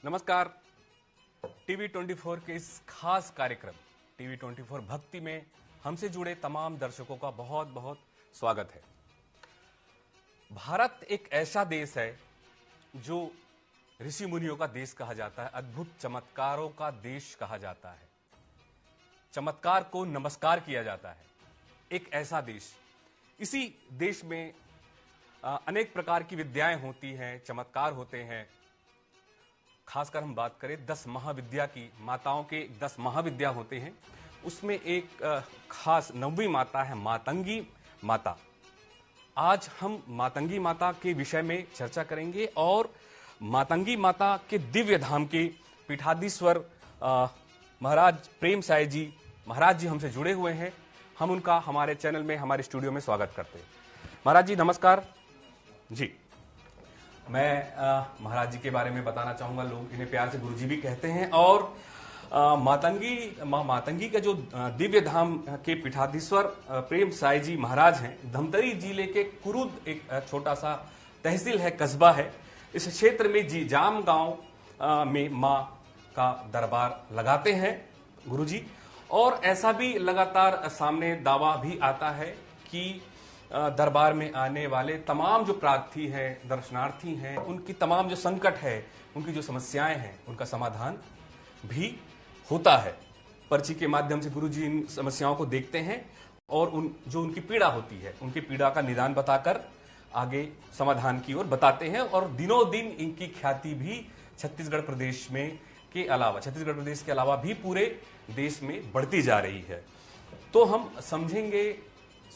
नमस्कार। टीवी 24 के इस खास कार्यक्रम टीवी 24 भक्ति में हमसे जुड़े तमाम दर्शकों का बहुत बहुत स्वागत है। भारत एक ऐसा देश है जो ऋषि मुनियों का देश कहा जाता है, अद्भुत चमत्कारों का देश कहा जाता है, चमत्कार को नमस्कार किया जाता है। एक ऐसा देश, इसी देश में अनेक प्रकार की विद्याएं होती हैं, चमत्कार होते हैं। खासकर हम बात करें 10 महाविद्या की, माताओं के 10 महाविद्या होते हैं, उसमें एक खास 9वीं माता है मातंगी माता। आज हम मातंगी माता के विषय में चर्चा करेंगे और मातंगी माता के दिव्य धाम के पीठाधीश्वर महाराज प्रेम साय जी महाराज जी हमसे जुड़े हुए हैं। हम उनका हमारे चैनल में, हमारे स्टूडियो में स्वागत करते हैं। महाराज जी नमस्कार जी। मैं महाराज जी के बारे में बताना चाहूंगा, लोग इन्हें प्यार से गुरुजी भी कहते हैं। और मातंगी का जो दिव्य धाम के पीठाधीश्वर प्रेम साय जी महाराज हैं, धमतरी जिले के कुरुद एक छोटा सा तहसील है, कस्बा है। इस क्षेत्र में जाम गांव में मां का दरबार लगाते हैं गुरुजी। और ऐसा भी लगातार सामने दावा भी आता है कि दरबार में आने वाले तमाम जो प्रार्थी हैं, दर्शनार्थी हैं, उनकी तमाम जो संकट है, उनकी जो समस्याएं हैं, उनका समाधान भी होता है। पर्ची के माध्यम से गुरुजी इन समस्याओं को देखते हैं और उनकी पीड़ा होती है, उनकी पीड़ा का निदान बताकर आगे समाधान की ओर बताते हैं। और दिनों दिन इनकी ख्याति भी छत्तीसगढ़ प्रदेश के अलावा भी पूरे देश में बढ़ती जा रही है। तो हम समझेंगे,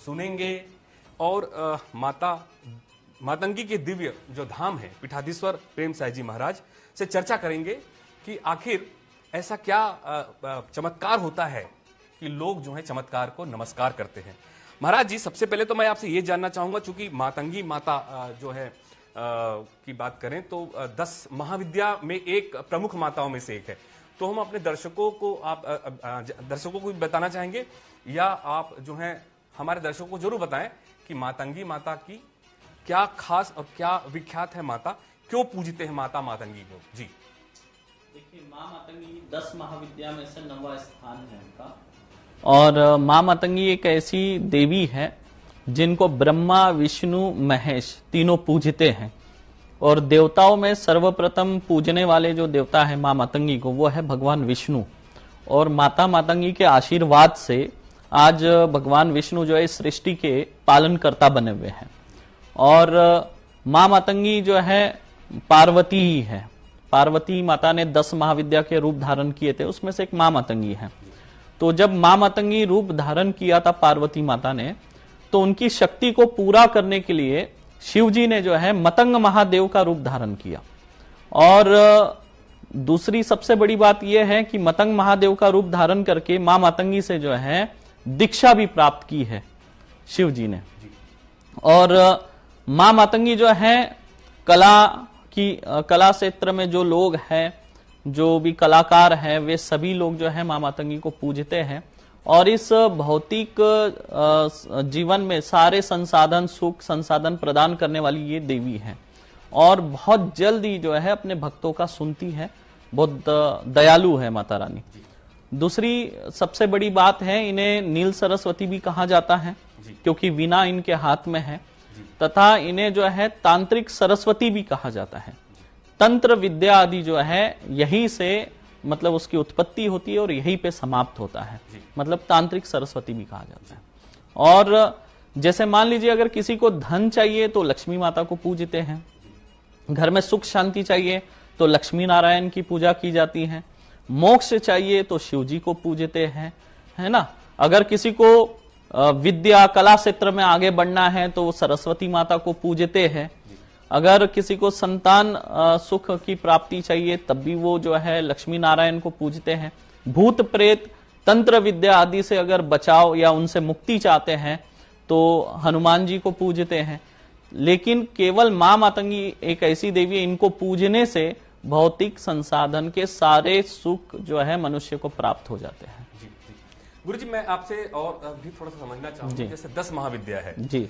सुनेंगे और मातंगी के दिव्य जो धाम है पीठाधीश्वर प्रेम साय जी महाराज से चर्चा करेंगे कि आखिर ऐसा क्या चमत्कार होता है कि लोग जो है चमत्कार को नमस्कार करते हैं। महाराज जी सबसे पहले तो मैं आपसे ये जानना चाहूंगा, चूंकि मातंगी माता जो है की बात करें तो 10 महाविद्या में एक प्रमुख माताओं में से एक है। तो हम अपने दर्शकों को भी बताना चाहेंगे, या आप जो है हमारे दर्शकों को जरूर बताएं कि मातंगी माता की क्या खास और क्या विख्यात है, माता क्यों पूजते हैं माता मातंगी को जी। देखिए, माँ मातंगी 10 महाविद्या में से 9वां स्थान है उनका। और माँ मातंगी एक ऐसी देवी है जिनको ब्रह्मा, विष्णु, महेश तीनों पूजते हैं। और देवताओं में सर्वप्रथम पूजने वाले जो देवता है माँ मातंगी को, वो है भगवान विष्णु। और माता मातंगी के आशीर्वाद से आज भगवान विष्णु जो है इस सृष्टि के पालनकर्ता बने हुए हैं। और माँ मातंगी जो है पार्वती ही है। पार्वती माता ने 10 महाविद्या के रूप धारण किए थे, उसमें से एक माँ मातंगी है। तो जब माँ मातंगी रूप धारण किया था पार्वती माता ने, तो उनकी शक्ति को पूरा करने के लिए शिव जी ने जो है मतंग महादेव का रूप धारण किया। और दूसरी सबसे बड़ी बात यह है कि मतंग महादेव का रूप धारण करके माँ मातंगी से जो है दीक्षा भी प्राप्त की है शिव जी ने। और माँ मातंगी जो है कला क्षेत्र में जो लोग हैं, जो भी कलाकार हैं, वे सभी लोग जो है माँ मातंगी को पूजते हैं। और इस भौतिक जीवन में सारे संसाधन, सुख संसाधन प्रदान करने वाली ये देवी है। और बहुत जल्दी जो है अपने भक्तों का सुनती है, बहुत दयालु है माता रानी। दूसरी सबसे बड़ी बात है, इन्हें नील सरस्वती भी कहा जाता है क्योंकि वीणा इनके हाथ में है। तथा इन्हें जो है तांत्रिक सरस्वती भी कहा जाता है। तंत्र विद्या आदि जो है यही से मतलब उसकी उत्पत्ति होती है और यहीं पे समाप्त होता है, मतलब तांत्रिक सरस्वती भी कहा जाता है। और जैसे मान लीजिए अगर किसी को धन चाहिए तो लक्ष्मी माता को पूजते हैं, घर में सुख शांति चाहिए तो लक्ष्मी नारायण की पूजा की जाती है, मोक्ष चाहिए तो शिव जी को पूजते हैं, है ना। अगर किसी को विद्या कला क्षेत्र में आगे बढ़ना है तो सरस्वती माता को पूजते हैं। अगर किसी को संतान सुख की प्राप्ति चाहिए तब भी वो जो है लक्ष्मी नारायण को पूजते हैं। भूत प्रेत तंत्र विद्या आदि से अगर बचाव या उनसे मुक्ति चाहते हैं तो हनुमान जी को पूजते हैं। लेकिन केवल मां मातंगी एक ऐसी देवी है, इनको पूजने से भौतिक संसाधन के सारे सुख जो है मनुष्य को प्राप्त हो जाते हैं। जी जी गुरु जी, मैं आपसे और भी थोड़ा सा समझना चाहूंगा, जैसे 10 महाविद्या है जी।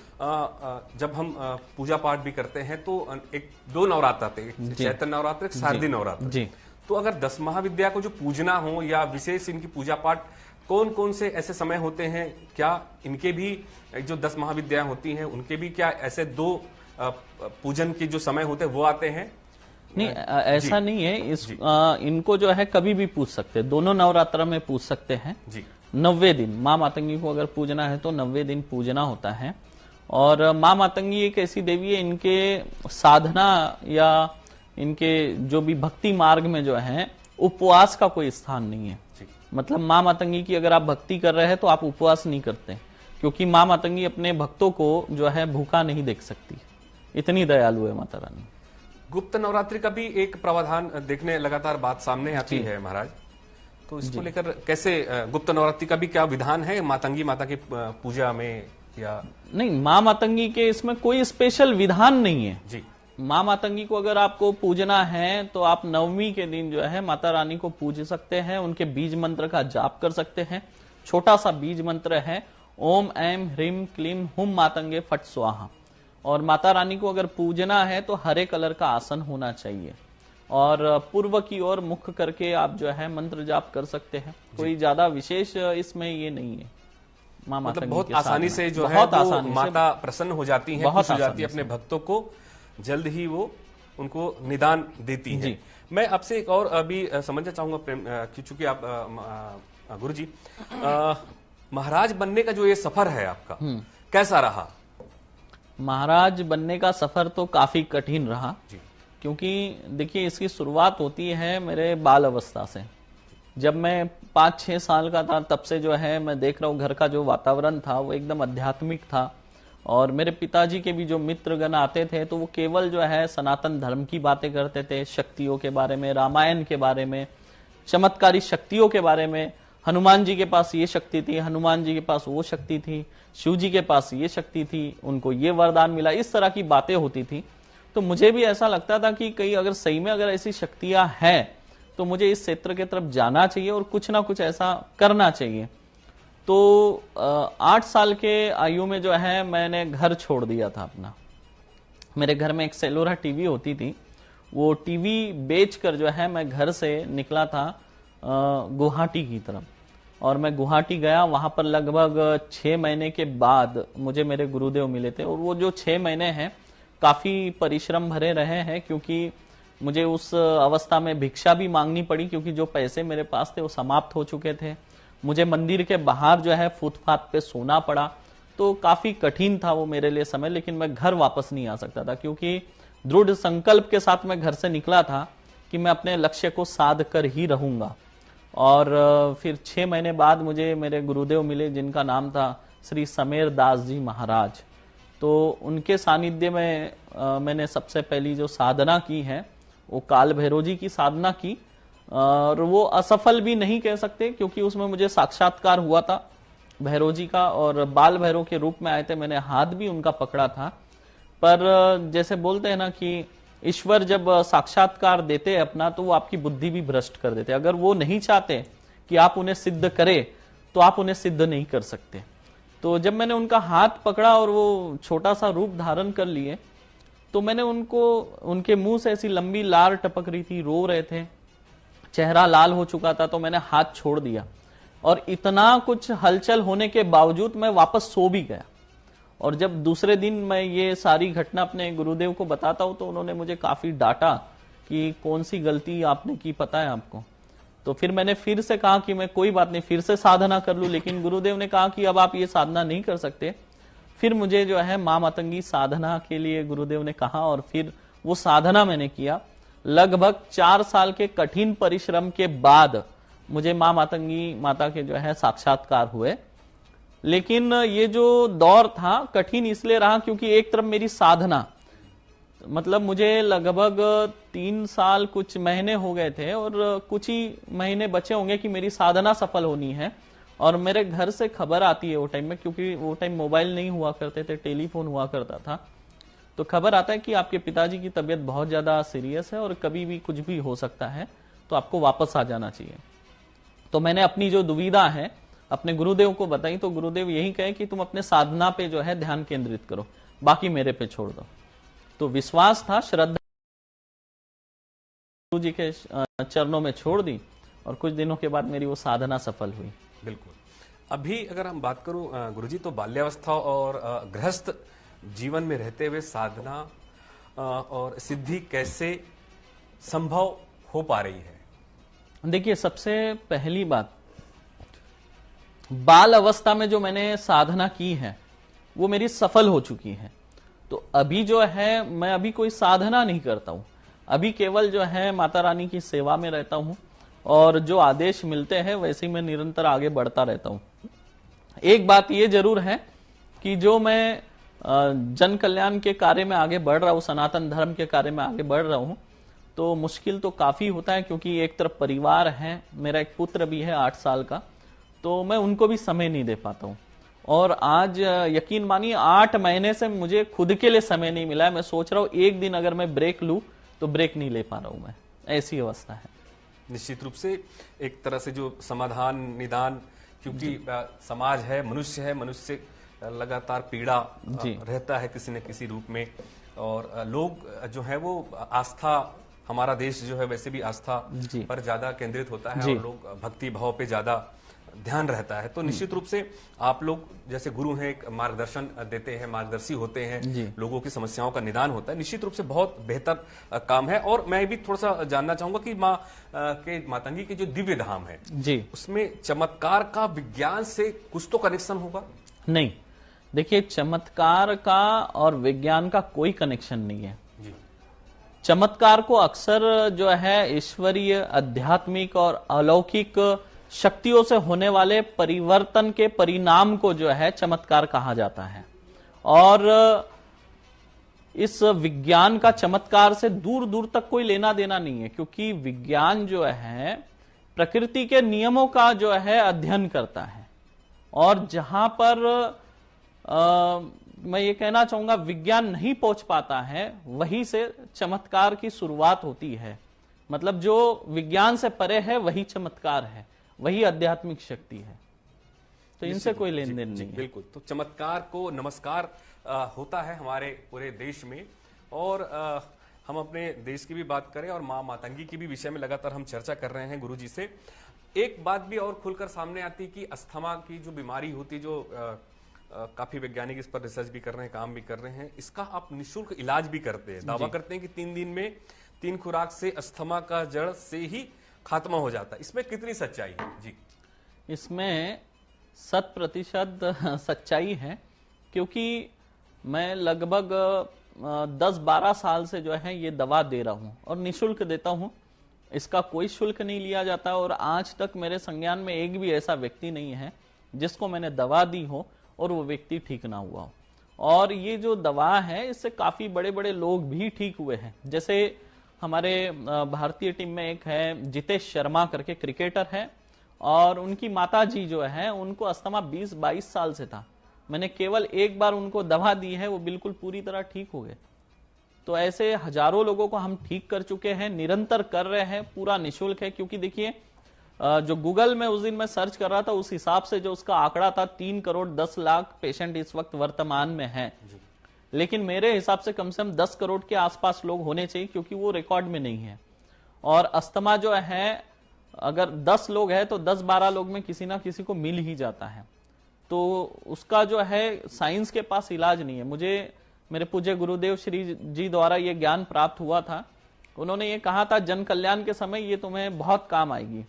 जब हम पूजा पाठ भी करते हैं तो एक 2 नवरात्र आते हैं, एक चैत्र नवरात्र, एक शारदीय नवरात्र जी। तो अगर 10 महाविद्या को जो पूजना हो या विशेष इनकी पूजा पाठ कौन कौन से ऐसे समय होते हैं? क्या इनके भी जो 10 महाविद्या होती हैं उनके भी क्या ऐसे 2 पूजन के जो समय होते हैं वो आते हैं? नहीं, ऐसा नहीं है। इनको जो है कभी भी पूछ सकते हैं, दोनों नवरात्र में पूछ सकते हैं जी। 90 दिन माँ मातंगी को अगर पूजना है तो 90 दिन पूजना होता है। और माँ मातंगी एक ऐसी देवी है, इनके साधना या इनके जो भी भक्ति मार्ग में जो है उपवास का कोई स्थान नहीं है। मतलब माँ मातंगी की अगर आप भक्ति कर रहे हैं तो आप उपवास नहीं करते, क्योंकि माँ मातंगी अपने भक्तों को जो है भूखा नहीं देख सकती, इतनी दयालु है माता रानी। गुप्त नवरात्रि का भी एक प्रावधान देखने लगातार बात सामने आती है महाराज, तो इसको लेकर कैसे गुप्त नवरात्रि का भी क्या विधान है मातंगी माता की पूजा में? या नहीं, माँ मातंगी के इसमें कोई स्पेशल विधान नहीं है जी। माँ मातंगी को अगर आपको पूजना है तो आप नवमी के दिन जो है माता रानी को पूज सकते हैं, उनके बीज मंत्र का जाप कर सकते हैं। छोटा सा बीज मंत्र है, ओम ऐम ह्रीम क्लीम हुम मातंगे फट स्वाहा। और माता रानी को अगर पूजना है तो हरे कलर का आसन होना चाहिए और पूर्व की ओर मुख करके आप जो है मंत्र जाप कर सकते हैं। कोई ज्यादा विशेष इसमें ये नहीं है। माँ मतलब बहुत आसानी से जो है वो माता प्रसन्न हो जाती है, खुश हो जाती है, अपने भक्तों को जल्द ही वो उनको निदान देती है। मैं आपसे एक और अभी समझना चाहूंगा प्रेम, चूंकि आप गुरु जी महाराज बनने का जो ये सफर है आपका कैसा रहा? महाराज बनने का सफर तो काफी कठिन रहा जी। क्योंकि देखिए इसकी शुरुआत होती है मेरे बाल अवस्था से। जब मैं 5-6 साल का था तब से जो है मैं देख रहा हूँ घर का जो वातावरण था वो एकदम आध्यात्मिक था। और मेरे पिताजी के भी जो मित्रगण आते थे तो वो केवल जो है सनातन धर्म की बातें करते थे, शक्तियों के बारे में, रामायण के बारे में, चमत्कारी शक्तियों के बारे में। हनुमान जी के पास ये शक्ति थी, हनुमान जी के पास वो शक्ति थी, शिव जी के पास ये शक्ति थी, उनको ये वरदान मिला, इस तरह की बातें होती थी। तो मुझे भी ऐसा लगता था कि कहीं अगर सही में अगर ऐसी शक्तियां हैं तो मुझे इस क्षेत्र की तरफ जाना चाहिए और कुछ ना कुछ ऐसा करना चाहिए। तो 8 साल के आयु में जो है मैंने घर छोड़ दिया था अपना। मेरे घर में एक सेलोरा टीवी होती थी, वो टीवी बेचकर जो है मैं घर से निकला था गुवाहाटी की तरफ। और मैं गुवाहाटी गया, वहां पर लगभग 6 महीने के बाद मुझे मेरे गुरुदेव मिले थे। और वो जो 6 महीने हैं काफी परिश्रम भरे रहे हैं, क्योंकि मुझे उस अवस्था में भिक्षा भी मांगनी पड़ी, क्योंकि जो पैसे मेरे पास थे वो समाप्त हो चुके थे। मुझे मंदिर के बाहर जो है फुटपाथ पे सोना पड़ा। तो काफी कठिन था वो मेरे लिए समय, लेकिन मैं घर वापस नहीं आ सकता था, क्योंकि दृढ़ संकल्प के साथ मैं घर से निकला था कि मैं अपने लक्ष्य को साध कर ही रहूंगा। और फिर 6 महीने बाद मुझे मेरे गुरुदेव मिले, जिनका नाम था श्री समेर दास जी महाराज। तो उनके सानिध्य में मैंने सबसे पहली जो साधना की है वो काल भैरव जी की साधना की। और वो असफल भी नहीं कह सकते, क्योंकि उसमें मुझे साक्षात्कार हुआ था भैरव जी का, और बाल भैरव के रूप में आए थे। मैंने हाथ भी उनका पकड़ा था। पर जैसे बोलते हैं ना कि ईश्वर जब साक्षात्कार देते हैं अपना, तो वो आपकी बुद्धि भी भ्रष्ट कर देते। अगर वो नहीं चाहते कि आप उन्हें सिद्ध करें तो आप उन्हें सिद्ध नहीं कर सकते। तो जब मैंने उनका हाथ पकड़ा और वो छोटा सा रूप धारण कर लिए, तो मैंने उनके मुंह से ऐसी लंबी लार टपक रही थी, रो रहे थे, चेहरा लाल हो चुका था। तो मैंने हाथ छोड़ दिया और इतना कुछ हलचल होने के बावजूद मैं वापस सो भी गया। और जब दूसरे दिन मैं ये सारी घटना अपने गुरुदेव को बताता हूं तो उन्होंने मुझे काफी डांटा कि कौन सी गलती आपने की, पता है आपको। तो फिर मैंने फिर से कहा कि मैं कोई बात नहीं, फिर से साधना कर लूं। लेकिन गुरुदेव ने कहा कि अब आप ये साधना नहीं कर सकते। फिर मुझे जो है माँ मातंगी साधना के लिए गुरुदेव ने कहा, और फिर वो साधना मैंने किया। लगभग 4 साल के कठिन परिश्रम के बाद मुझे माँ मातंगी माता के जो है साक्षात्कार हुए। लेकिन ये जो दौर था कठिन इसलिए रहा क्योंकि एक तरफ मेरी साधना, मतलब मुझे लगभग 3 साल कुछ महीने हो गए थे और कुछ ही महीने बचे होंगे कि मेरी साधना सफल होनी है। और मेरे घर से खबर आती है वो टाइम में, क्योंकि वो टाइम मोबाइल नहीं हुआ करते थे, टेलीफोन हुआ करता था। तो खबर आता है कि आपके पिताजी की तबीयत बहुत ज्यादा सीरियस है और कभी भी कुछ भी हो सकता है, तो आपको वापस आ जाना चाहिए। तो मैंने अपनी जो दुविधा है अपने गुरुदेव को बताई, तो गुरुदेव यही कहे कि तुम अपने साधना पे जो है ध्यान केंद्रित करो, बाकी मेरे पे छोड़ दो। तो विश्वास था, श्रद्धा गुरु जी के चरणों में छोड़ दी और कुछ दिनों के बाद मेरी वो साधना सफल हुई। बिल्कुल। अभी अगर हम बात करूं गुरुजी, तो बाल्यावस्था और गृहस्थ जीवन में रहते हुए साधना और सिद्धि कैसे संभव हो पा रही है? देखिए, सबसे पहली बात, बाल अवस्था में जो मैंने साधना की है वो मेरी सफल हो चुकी है। तो अभी जो है मैं अभी कोई साधना नहीं करता हूं, अभी केवल जो है माता रानी की सेवा में रहता हूं और जो आदेश मिलते हैं वैसे ही मैं निरंतर आगे बढ़ता रहता हूं। एक बात ये जरूर है कि जो मैं जन कल्याण के कार्य में आगे बढ़ रहा हूं, सनातन धर्म के कार्य में आगे बढ़ रहा हूं, तो मुश्किल तो काफी होता है, क्योंकि एक तरफ परिवार है, मेरा एक पुत्र भी है 8 साल का, तो मैं उनको भी समय नहीं दे पाता हूं। और आज यकीन मानिए 8 महीने से मुझे खुद के लिए समय नहीं मिला है। मैं सोच रहा हूं एक दिन अगर मैं ब्रेक लूं तो ब्रेक नहीं ले पा रहा हूं मैं, ऐसी अवस्था है। निश्चित रूप से एक तरह से जो समाधान निदान, क्योंकि समाज है, मनुष्य लगातार पीड़ा रहता है किसी न किसी रूप में, और लोग जो है वो आस्था, हमारा देश जो है वैसे भी आस्था पर ज्यादा केंद्रित होता है और लोग भक्ति भाव पे ज्यादा ध्यान रहता है। तो निश्चित रूप से आप लोग जैसे गुरु हैं, एक मार्गदर्शन देते हैं, मार्गदर्शी होते हैं, लोगों की समस्याओं का निदान होता है, निश्चित रूप से बहुत बेहतर काम है। और मैं भी थोड़ा सा जानना चाहूंगा कि मातंगी के जो दिव्य धाम है जी, उसमें चमत्कार का विज्ञान से कुछ तो कनेक्शन होगा? नहीं, देखिए, चमत्कार का और विज्ञान का कोई कनेक्शन नहीं है। चमत्कार को अक्सर जो है ईश्वरीय, आध्यात्मिक और अलौकिक शक्तियों से होने वाले परिवर्तन के परिणाम को जो है चमत्कार कहा जाता है। और इस विज्ञान का चमत्कार से दूर दूर तक कोई लेना देना नहीं है, क्योंकि विज्ञान जो है प्रकृति के नियमों का जो है अध्ययन करता है। और जहां पर मैं ये कहना चाहूंगा विज्ञान नहीं पहुंच पाता है, वहीं से चमत्कार की शुरुआत होती है। मतलब जो विज्ञान से परे है वही चमत्कार है, वही आध्यात्मिक शक्ति है। तो इनसे कोई लेन देन नहीं है। बिल्कुल। तो चमत्कार को नमस्कार होता है हमारे पूरे देश में। और हम अपने देश की भी बात करें और मां मातंगी की भी विषय में लगातार हम चर्चा कर रहे हैं गुरु जी से। एक बात भी और खुलकर सामने आती कि अस्थमा की जो बीमारी होती, जो काफी वैज्ञानिक इस पर रिसर्च भी कर रहे हैं, काम भी कर रहे हैं, इसका आप निःशुल्क इलाज भी करते हैं। दावा करते हैं कि 3 दिन में 3 खुराक से अस्थमा का जड़ से ही खात्मा हो जाता है। इसमें कितनी सच्चाई है जी? इसमें 100% सच्चाई है, क्योंकि मैं लगभग 10-12 साल से जो है ये दवा दे रहा हूं और निःशुल्क देता हूं। इसका कोई शुल्क नहीं लिया जाता और आज तक मेरे संज्ञान में एक भी ऐसा व्यक्ति नहीं है जिसको मैंने दवा दी हो और वो व्यक्ति ठीक ना हुआ हो। और ये जो दवा है इससे काफी बड़े बड़े लोग भी ठीक हुए हैं। जैसे हमारे भारतीय टीम में एक है जितेश शर्मा करके क्रिकेटर है, और उनकी माता जी जो है उनको अस्थमा 20-22 साल से था। मैंने केवल एक बार उनको दवा दी है, वो बिल्कुल पूरी तरह ठीक हो गए। तो ऐसे हजारों लोगों को हम ठीक कर चुके हैं, निरंतर कर रहे हैं, पूरा निःशुल्क है। क्योंकि देखिए, जो गूगल में उस दिन मैं सर्च कर रहा था उस हिसाब से जो उसका आंकड़ा था 3 करोड़ 10 लाख पेशेंट इस वक्त वर्तमान में है, लेकिन मेरे हिसाब से कम 10 करोड़ के आसपास लोग होने चाहिए, क्योंकि वो रिकॉर्ड में नहीं है। और अस्थमा जो है अगर 10 लोग हैं तो 10-12 लोग में किसी ना किसी को मिल ही जाता है। तो उसका जो है साइंस के पास इलाज नहीं है। मुझे मेरे पूज्य गुरुदेव श्री जी द्वारा ये ज्ञान प्राप्त हुआ था। उन्होंने ये कहा था जन कल्याण के समय ये तुम्हें बहुत काम आएगी,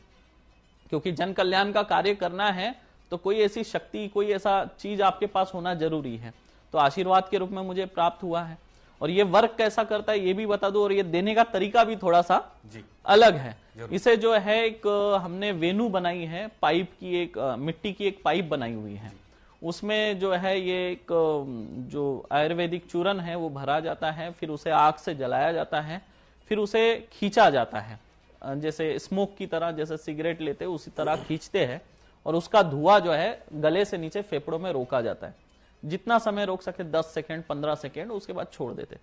क्योंकि जन कल्याण का कार्य करना है तो कोई ऐसी शक्ति, कोई ऐसा चीज आपके पास होना जरूरी है। तो आशीर्वाद के रूप में मुझे प्राप्त हुआ है। और ये वर्क कैसा करता है ये भी बता दूं, और ये देने का तरीका भी थोड़ा सा अलग है। इसे जो है एक हमने वेन्यू बनाई है, पाइप की, एक मिट्टी की एक पाइप बनाई हुई है। उसमें जो है ये एक जो आयुर्वेदिक चूर्ण है वो भरा जाता है, फिर उसे आग से जलाया जाता है, फिर उसे खींचा जाता है, जैसे स्मोक की तरह, जैसे सिगरेट लेते हैं उसी तरह खींचते हैं, और उसका धुआं जो है गले से नीचे फेफड़ों में रोका जाता है। जितना समय रोक सके 10 सेकंड 15 सेकंड, उसके बाद छोड़ देते।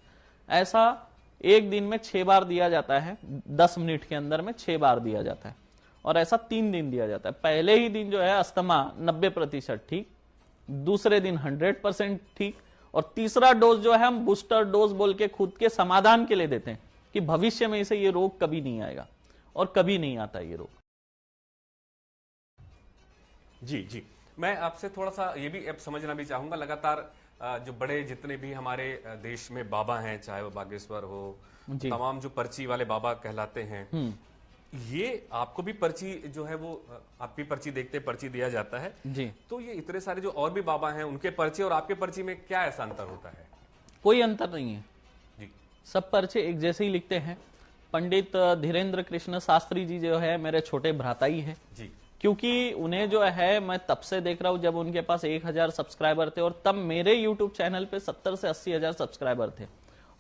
ऐसा एक दिन में 6 बार दिया जाता है, 10 मिनट के अंदर में 6 बार दिया जाता है, और ऐसा 3 दिन दिया जाता है। पहले ही दिन जो है अस्थमा 90% ठीक, दूसरे दिन 100% ठीक, और तीसरा डोज जो है हम बूस्टर डोज बोल के खुद के समाधान के लिए देते हैं कि भविष्य में इसे ये रोग कभी नहीं आएगा, और कभी नहीं आता ये रोग। जी जी, मैं आपसे थोड़ा सा ये भी अब समझना भी चाहूंगा, लगातार जो बड़े जितने भी हमारे देश में बाबा हैं, चाहे वो बागेश्वर हो, तमाम जो पर्ची वाले बाबा कहलाते हैं, ये आपको भी पर्ची जो है वो आप भी पर्ची देखते, पर्ची दिया जाता है जी। तो ये इतने सारे जो और भी बाबा हैं उनके पर्चे और आपके पर्ची में क्या ऐसा अंतर होता है? कोई अंतर नहीं है जी, सब पर्चे एक जैसे ही लिखते हैं। पंडित धीरेन्द्र कृष्ण शास्त्री जी जो है मेरे छोटे भ्राताई है जी, क्योंकि उन्हें जो है मैं तब से देख रहा हूं जब उनके पास 1000 सब्सक्राइबर थे, और तब मेरे यूट्यूब चैनल पे 70 से 80 हजार सब्सक्राइबर थे,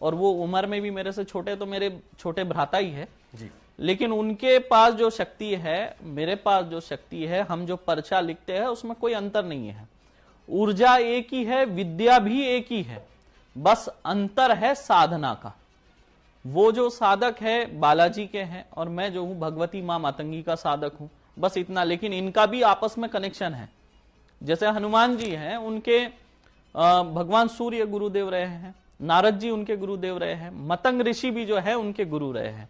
और वो उम्र में भी मेरे से छोटे, तो मेरे छोटे भ्राताई है जी। लेकिन उनके पास जो शक्ति है, मेरे पास जो शक्ति है, हम जो पर्चा लिखते हैं उसमें कोई अंतर नहीं है। ऊर्जा एक ही है, विद्या भी एक ही है, बस अंतर है साधना का। वो जो साधक है बालाजी के हैं, और मैं जो हूं भगवती मां मातंगी का साधक हूं, बस इतना। लेकिन इनका भी आपस में कनेक्शन है। जैसे हनुमान जी हैं, उनके भगवान सूर्य गुरुदेव रहे हैं, नारद जी उनके गुरुदेव रहे हैं, मतंग ऋषि भी जो है उनके गुरु रहे हैं।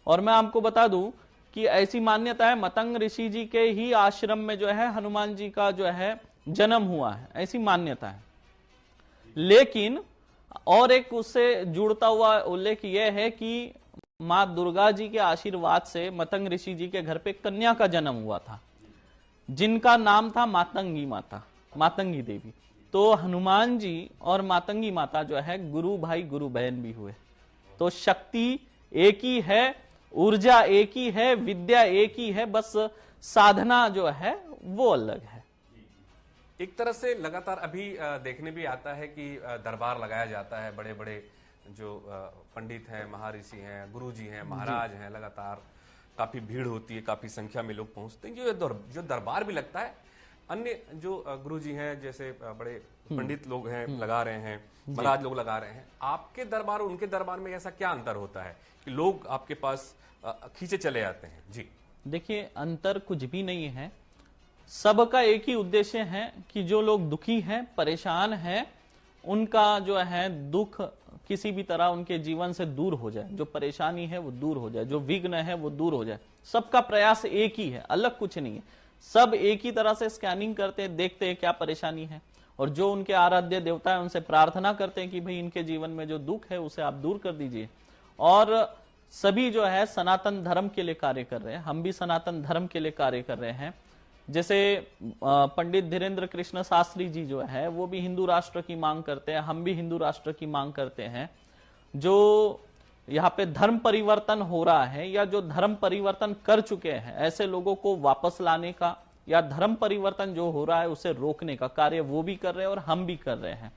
और मैं आपको बता दूं कि ऐसी मान्यता है, मतंग ऋषि जी के ही आश्रम में जो है हनुमान जी का जो है जन्म हुआ है, ऐसी मान्यता है। लेकिन और एक उससे जुड़ता हुआ उल्लेख यह है कि मां दुर्गा जी के आशीर्वाद से मतंग ऋषि जी के घर पे कन्या का जन्म हुआ था, जिनका नाम था मातंगी माता, मातंगी देवी। तो हनुमान जी और मातंगी माता जो है गुरु भाई गुरु बहन भी हुए। तो शक्ति एक ही है, ऊर्जा एक ही है, विद्या एक ही है, बस साधना जो है वो अलग है। एक तरह से लगातार अभी देखने भी आता है कि दरबार लगाया जाता है, बड़े बड़े जो पंडित हैं, महर्षि हैं, गुरुजी हैं, महाराज हैं, लगातार काफी भीड़ होती है, काफी संख्या में लोग पहुंचते हैं। जो दरबार भी लगता है, अन्य जो गुरुजी हैं, जैसे बड़े पंडित लोग हैं लगा रहे हैं, महाराज लोग लगा रहे हैं, आपके दरबार और उनके दरबार में ऐसा क्या अंतर होता है कि लोग आपके पास खींचे चले आते हैं? जी देखिए, अंतर कुछ भी नहीं है, सबका एक ही उद्देश्य है कि जो लोग दुखी हैं, परेशान हैं, उनका जो है दुख किसी भी तरह उनके जीवन से दूर हो जाए, जो परेशानी है वो दूर हो जाए, जो विघ्न है वो दूर हो जाए। सबका प्रयास एक ही है, अलग कुछ नहीं है। सब एक ही तरह से स्कैनिंग करते हैं, देखते हैं क्या परेशानी है, और जो उनके आराध्य देवता है उनसे प्रार्थना करते हैं कि भाई इनके जीवन में जो दुख है उसे आप दूर कर दीजिए। और सभी जो है सनातन धर्म के लिए कार्य कर रहे हैं, हम भी सनातन धर्म के लिए कार्य कर रहे हैं। जैसे पंडित धीरेन्द्र कृष्ण शास्त्री जी जो है वो भी हिंदू राष्ट्र की मांग करते हैं, हम भी हिंदू राष्ट्र की मांग करते हैं। जो यहाँ पे धर्म परिवर्तन हो रहा है, या जो धर्म परिवर्तन कर चुके हैं, ऐसे लोगों को वापस लाने का, या धर्म परिवर्तन जो हो रहा है उसे रोकने का कार्य वो भी कर रहे हैं और हम भी कर रहे हैं।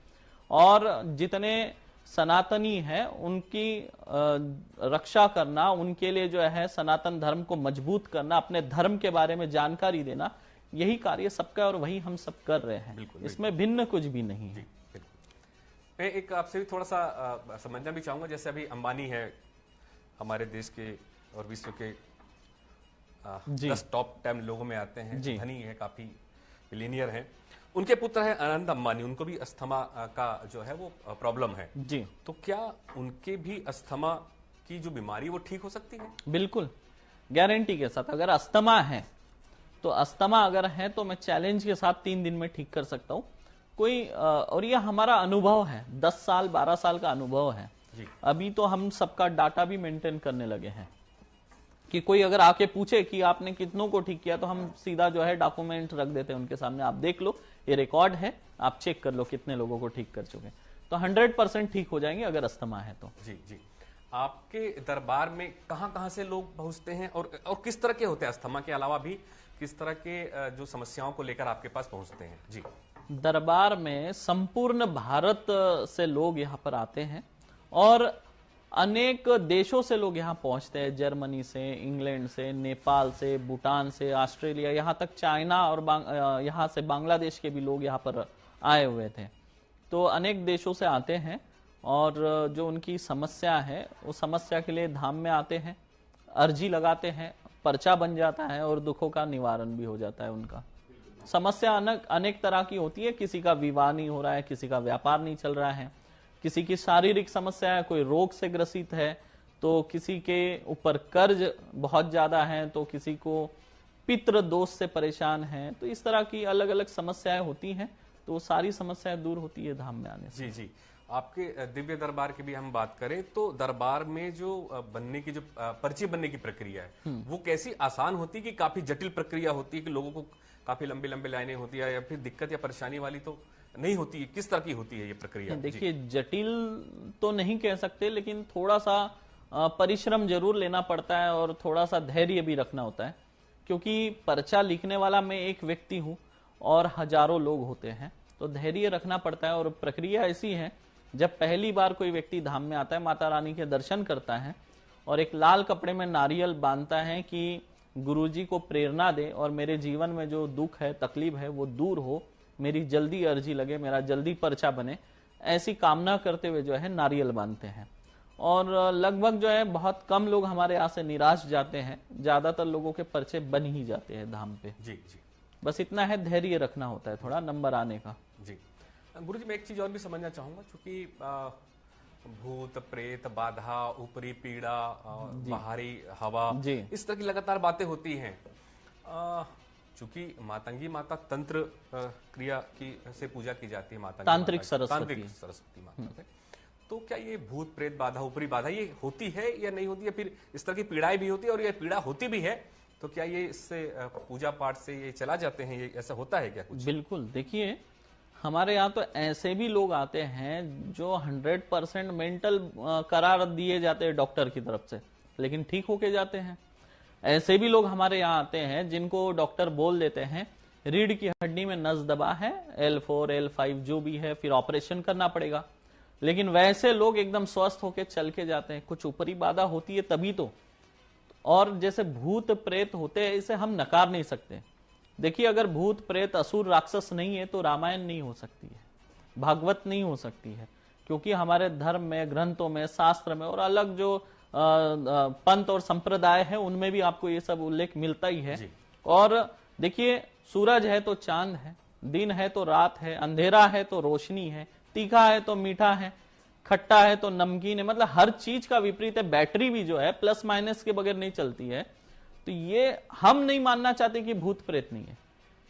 और जितने सनातनी है उनकी रक्षा करना, उनके लिए जो है सनातन धर्म को मजबूत करना, अपने धर्म के बारे में जानकारी देना, यही कार्य सबका और वही हम सब कर रहे हैं। इसमें भिन्न कुछ भी नहीं है। मैं एक आपसे भी थोड़ा सा समझना भी चाहूंगा, जैसे अभी अंबानी है हमारे देश के और विश्व के 10 टॉप 10 लोगों में आते हैं, धनी है, काफी मिलियनियर हैं। उनके पुत्र हैं अनंत अंबानी, उनको भी अस्थमा का जो है वो प्रॉब्लम है जी। तो क्या उनके भी अस्थमा की जो बीमारी वो ठीक हो सकती है? बिल्कुल, गारंटी के साथ। अगर अस्थमा है तो अस्थमा अगर है तो मैं चैलेंज के साथ 3 दिन में ठीक कर सकता हूं। कोई और यह हमारा अनुभव है, 10 साल 12 साल का अनुभव है जी। अभी तो हम सबका डाटा भी मेंटेन करने लगे हैं कि कोई अगर आके पूछे कि आपने कितनों को ठीक किया, तो हम सीधा जो है डॉक्यूमेंट रख देते हैं उनके सामने, आप देख लो, ये रिकॉर्ड है, आप चेक कर लो कितने लोगों को ठीक कर चुके। तो 100% ठीक हो जाएंगे अगर अस्थमा है तो। जी जी। आपके दरबार में कहां से लोग पहुंचते हैं और किस तरह के होते हैं? अस्थमा के अलावा भी किस तरह के जो समस्याओं को लेकर आपके पास पहुंचते हैं? जी, दरबार में संपूर्ण भारत से लोग यहाँ पर आते हैं और अनेक देशों से लोग यहाँ पहुंचते हैं, जर्मनी से, इंग्लैंड से, नेपाल से, भूटान से, ऑस्ट्रेलिया, यहाँ तक चाइना और यहाँ से बांग्लादेश के भी लोग यहाँ पर आए हुए थे। तो अनेक देशों से आते हैं और जो उनकी समस्या है उस समस्या के लिए धाम में आते हैं, अर्जी लगाते हैं, पर्चा बन जाता है और दुखों का निवारण भी हो जाता है उनका। समस्या अनेक तरह की होती है, किसी का विवाह नहीं हो रहा है, किसी का व्यापार नहीं चल रहा है, किसी की शारीरिक समस्या है, कोई रोग से ग्रसित है, तो किसी के ऊपर कर्ज बहुत ज्यादा है, तो किसी को पितृ दोष से परेशान है। तो इस तरह की अलग अलग समस्याएं होती हैं, तो सारी समस्याएं दूर होती है धाम में आने से। जी जी, आपके दिव्य दरबार की भी हम बात करें तो दरबार में जो बनने की जो पर्ची बनने की प्रक्रिया है वो कैसी आसान होती है कि काफी जटिल प्रक्रिया होती है कि लोगों को काफी लंबी लंबी लाइनें होती है, या फिर दिक्कत या परेशानी वाली तो नहीं होती है? किस तरह की होती है ये प्रक्रिया? देखिए, जटिल तो नहीं कह सकते, लेकिन थोड़ा सा परिश्रम जरूर लेना पड़ता है और थोड़ा सा धैर्य भी रखना होता है, क्योंकि पर्चा लिखने वाला मैं एक व्यक्ति हूं और हजारों लोग होते हैं, तो धैर्य रखना पड़ता है। और प्रक्रिया ऐसी है, जब पहली बार कोई व्यक्ति धाम में आता है, माता रानी के दर्शन करता है और एक लाल कपड़े में नारियल बांधता है कि गुरुजी को प्रेरणा दे और मेरे जीवन में जो दुख है, तकलीफ है, वो दूर हो, मेरी जल्दी अर्जी लगे, मेरा जल्दी पर्चा बने, ऐसी कामना करते हुए जो है नारियल बांधते हैं। और लगभग जो है बहुत कम लोग हमारे यहाँ से निराश जाते हैं, ज्यादातर लोगों के पर्चे बन ही जाते हैं धाम पे। जी जी, बस इतना है, धैर्य रखना होता है थोड़ा नंबर आने का। जी गुरुजी, मैं एक चीज और भी समझना चाहूंगा, क्योंकि भूत प्रेत बाधा, ऊपरी पीड़ा, बाहरी हवा, इस तरह की लगातार बातें होती हैं। चूंकि मातंगी माता तंत्र क्रिया की से पूजा की जाती है, माता तांत्रिक सरस्वती माता से, तो क्या ये भूत प्रेत बाधा, ऊपरी बाधा ये होती है या नहीं होती है? फिर इस तरह की पीड़ाएं भी होती है, और ये पीड़ा होती भी है तो क्या ये इससे पूजा पाठ से ये चला जाते हैं, ये ऐसा होता है क्या कुछ? बिल्कुल, देखिए हमारे यहाँ तो ऐसे भी लोग आते हैं जो 100% मेंटल करार दिए जाते हैं डॉक्टर की तरफ से, लेकिन ठीक होके जाते हैं। ऐसे भी लोग हमारे यहाँ आते हैं जिनको डॉक्टर बोल देते हैं रीढ़ की हड्डी में नस दबा है, L4 L5 जो भी है, फिर ऑपरेशन करना पड़ेगा, लेकिन वैसे लोग एकदम स्वस्थ होके चल के जाते हैं। कुछ ऊपरी बाधा होती है तभी तो। और जैसे भूत प्रेत होते हैं, इसे हम नकार नहीं सकते। देखिए, अगर भूत प्रेत असुर राक्षस नहीं है तो रामायण नहीं हो सकती है, भागवत नहीं हो सकती है, क्योंकि हमारे धर्म में, ग्रंथों में, शास्त्र में और अलग जो पंथ और संप्रदाय है उनमें भी आपको ये सब उल्लेख मिलता ही है। और देखिए, सूरज है तो चांद है, दिन है तो रात है, अंधेरा है तो रोशनी है, तीखा है तो मीठा है, खट्टा है तो नमकीन है, मतलब हर चीज का विपरीत है। बैटरी भी जो है प्लस माइनस के बगैर नहीं चलती है। तो ये हम नहीं मानना चाहते कि भूत प्रेत नहीं है,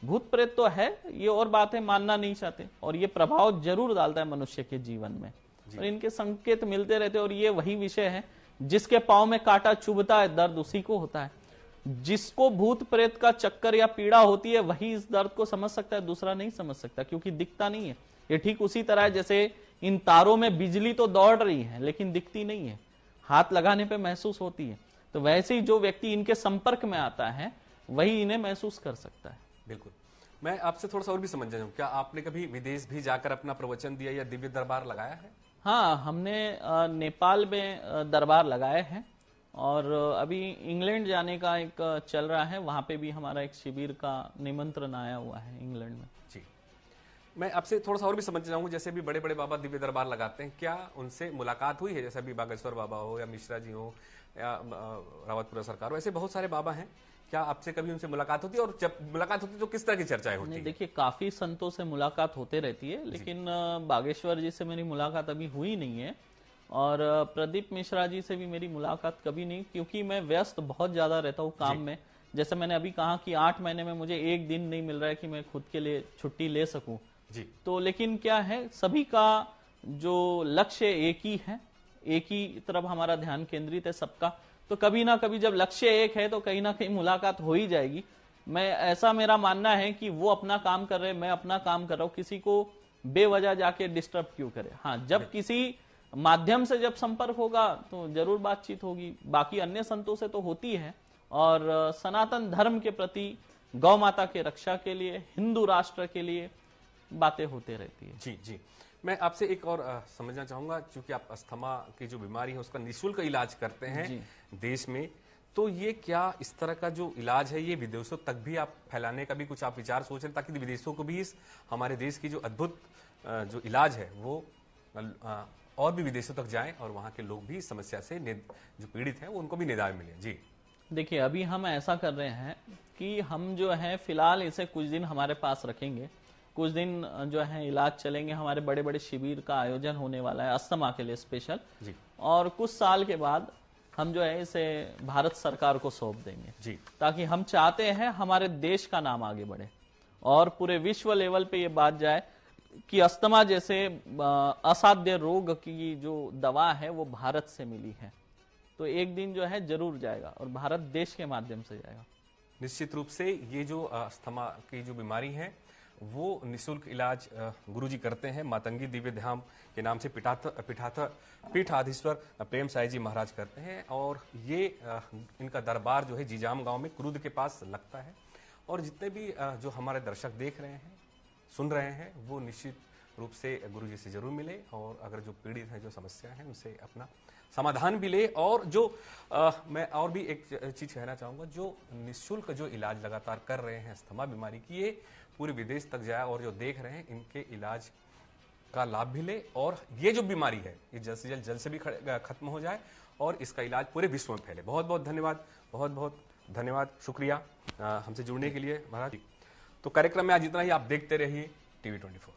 भूत प्रेत तो है, ये और बात है, मानना नहीं चाहते, और ये प्रभाव जरूर डालता है मनुष्य के जीवन में, और इनके संकेत मिलते रहते हैं। और ये वही विषय है, जिसके पांव में कांटा चुभता है दर्द उसी को होता है। जिसको भूत प्रेत का चक्कर या पीड़ा होती है वही इस दर्द को समझ सकता है, दूसरा नहीं समझ सकता, क्योंकि दिखता नहीं है। ये ठीक उसी तरह है जैसे इन तारों में बिजली तो दौड़ रही है लेकिन दिखती नहीं है, हाथ लगाने पे महसूस होती है। तो वैसे ही जो व्यक्ति इनके संपर्क में आता है वही इन्हें महसूस कर सकता है। बिल्कुल। मैं आपसे थोड़ा सा और भी समझना चाहूँ, क्या आपने कभी विदेश भी जाकर अपना प्रवचन दिया या दिव्य दरबार लगाया है? हाँ, हमने नेपाल में दरबार लगाए हैं, और अभी इंग्लैंड जाने का एक चल रहा है, वहां पे भी हमारा एक शिविर का निमंत्रण आया हुआ है इंग्लैंड में। जी, मैं आपसे थोड़ा सा और भी समझना चाहूंगा, जैसे भी बड़े बड़े बाबा दिव्य दरबार लगाते हैं, क्या उनसे मुलाकात हुई है? जैसे अभी बागेश्वर बाबा हो या मिश्रा जी हो या रावतपुरा सरकार हो, ऐसे बहुत सारे बाबा हैं, क्या आपसे कभी उनसे मुलाकात होती है? और जब मुलाकात होती है तो किस तरह की चर्चाएं होती है? देखिए, काफी संतों से मुलाकात होते रहती है, लेकिन बागेश्वर जी से मेरी मुलाकात अभी हुई नहीं है, और प्रदीप मिश्रा जी से भी मेरी मुलाकात कभी नहीं, क्योंकि मैं व्यस्त बहुत ज्यादा रहता हूँ काम में। जैसे मैंने अभी कहा कि 8 महीने में मुझे एक दिन नहीं मिल रहा है कि मैं खुद के लिए छुट्टी ले सकूं जी। तो लेकिन क्या है, सभी का जो लक्ष्य एक ही है, एक ही तरफ हमारा ध्यान केंद्रित है सबका, तो कभी ना कभी जब लक्ष्य एक है तो कहीं ना कहीं मुलाकात हो ही जाएगी। मैं ऐसा मेरा मानना है कि वो अपना काम कर रहे हैं, मैं अपना काम कर रहा हूं, किसी को बेवजह जाके डिस्टर्ब क्यों करे। हाँ, जब किसी माध्यम से जब संपर्क होगा तो जरूर बातचीत होगी, बाकी अन्य संतों से तो होती है। और सनातन धर्म के प्रति, गौ माता के रक्षा के लिए, हिंदू राष्ट्र के लिए बातें होते रहती है। जी जी, मैं आपसे एक और समझना चाहूंगा, क्योंकि आप अस्थमा की जो बीमारी है उसका निःशुल्क इलाज करते हैं देश में, तो ये क्या इस तरह का जो इलाज है ये विदेशों तक भी आप फैलाने का भी कुछ आप विचार सोच रहे हैं, ताकि विदेशों को भी इस हमारे देश की जो अद्भुत जो इलाज है वो और भी विदेशों तक जाएं और वहां के लोग भी इस समस्या से जो पीड़ित हैं वो उनको भी निदान मिले। जी देखिए, अभी हम ऐसा कर रहे हैं कि हम जो है फिलहाल इसे कुछ दिन हमारे पास रखेंगे, कुछ दिन जो है इलाज चलेंगे, हमारे बड़े बड़े शिविर का आयोजन होने वाला है अस्थमा के लिए स्पेशल जी। और कुछ साल के बाद हम जो है इसे भारत सरकार को सौंप देंगे जी। ताकि हम चाहते हैं हमारे देश का नाम आगे बढ़े और पूरे विश्व लेवल पे ये बात जाए कि अस्थमा जैसे असाध्य रोग की जो दवा है वो भारत से मिली है। तो एक दिन जो है जरूर जाएगा और भारत देश के माध्यम से जाएगा। निश्चित रूप से ये जो अस्थमा की जो बीमारी है वो निःशुल्क इलाज गुरुजी करते हैं। मातंगी दिव्य धाम के नाम से पीठाधीश्वर प्रेम साई जी महाराज करते हैं और ये इनका दरबार जो है जीजाम गांव में कुरुद के पास लगता है। और जितने भी जो हमारे दर्शक देख रहे हैं, सुन रहे हैं, वो निश्चित रूप से गुरुजी से जरूर मिले और अगर जो पीड़ित हैं, जो समस्या है, उनसे अपना समाधान भी ले। और जो मैं और भी एक चीज कहना चाहूंगा, जो निःशुल्क जो इलाज लगातार कर रहे हैं अस्थमा बीमारी की, ये पूरे विदेश तक जाए और जो देख रहे हैं इनके इलाज का लाभ भी ले और ये जो बीमारी है ये जल्द से जल्द से भी खत्म हो जाए और इसका इलाज पूरे विश्व में फैले। बहुत बहुत धन्यवाद, बहुत बहुत धन्यवाद, शुक्रिया हमसे जुड़ने के लिए महाराज। तो कार्यक्रम में आज इतना ही। आप देखते रहिए TV24।